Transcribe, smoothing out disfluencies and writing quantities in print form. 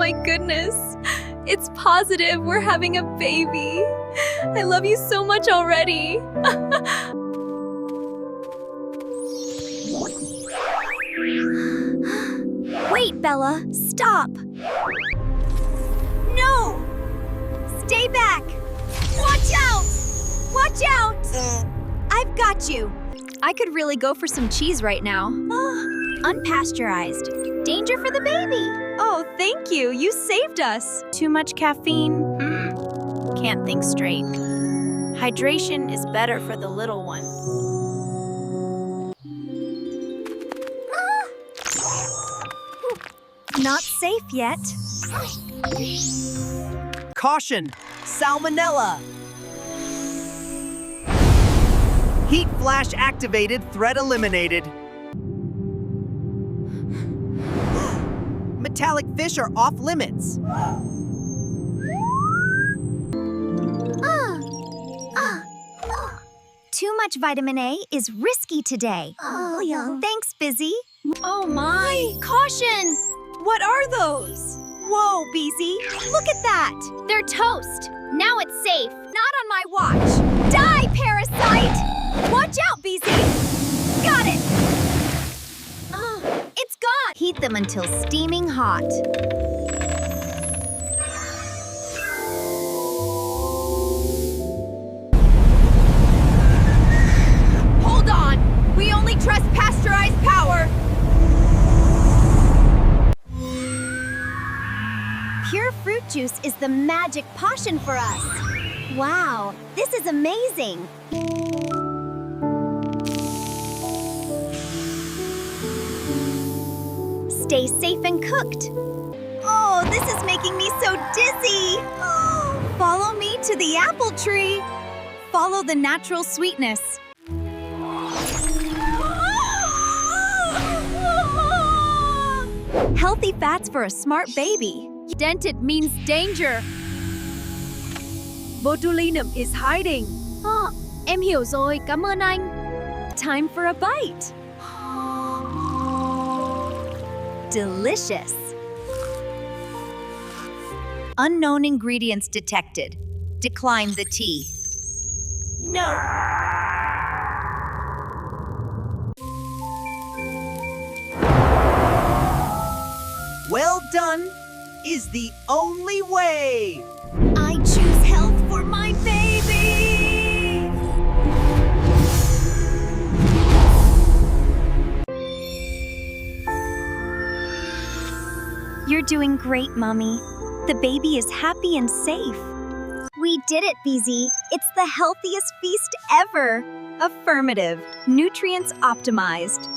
my goodness. It's positive we're having a baby. I love you so much already. Wait, Bella, stop. No! Stay back! Watch out! Watch out! I've got you. I could really go for some cheese right now. Unpasteurized. Danger for the baby. Oh, thank you. You saved us. Too much caffeine? Can't think straight. Hydration is better for the little one. Not safe yet. Caution! Salmonella! Heat flash activated, threat eliminated. Metallic fish are off limits. Too much vitamin A is risky today. Thanks, Busy. Oh my! Caution! What are those? Whoa, Busy. Look at that. They're toast. Now it's safe. Not on my watch. Die, parasite! Watch out, Busy. Got it. It's gone. Heat them until steaming hot. Hold on! We only trust pasteurized power! Pure fruit juice is the magic potion for us. Wow, this is amazing. Stay safe and cooked. Oh, this is making me so dizzy. Follow me to the apple tree. Follow the natural sweetness. Healthy fats for a smart baby. Dented means danger. Botulinum is hiding. Em hiểu rồi, cảm ơn anh. Time for a bite. Delicious. Unknown ingredients detected. Decline the tea. Well done is the only way. I choose health for my baby. You're doing great, Mommy. The baby is happy and safe. We did it, BZ. It's the healthiest feast ever. Affirmative. Nutrients optimized.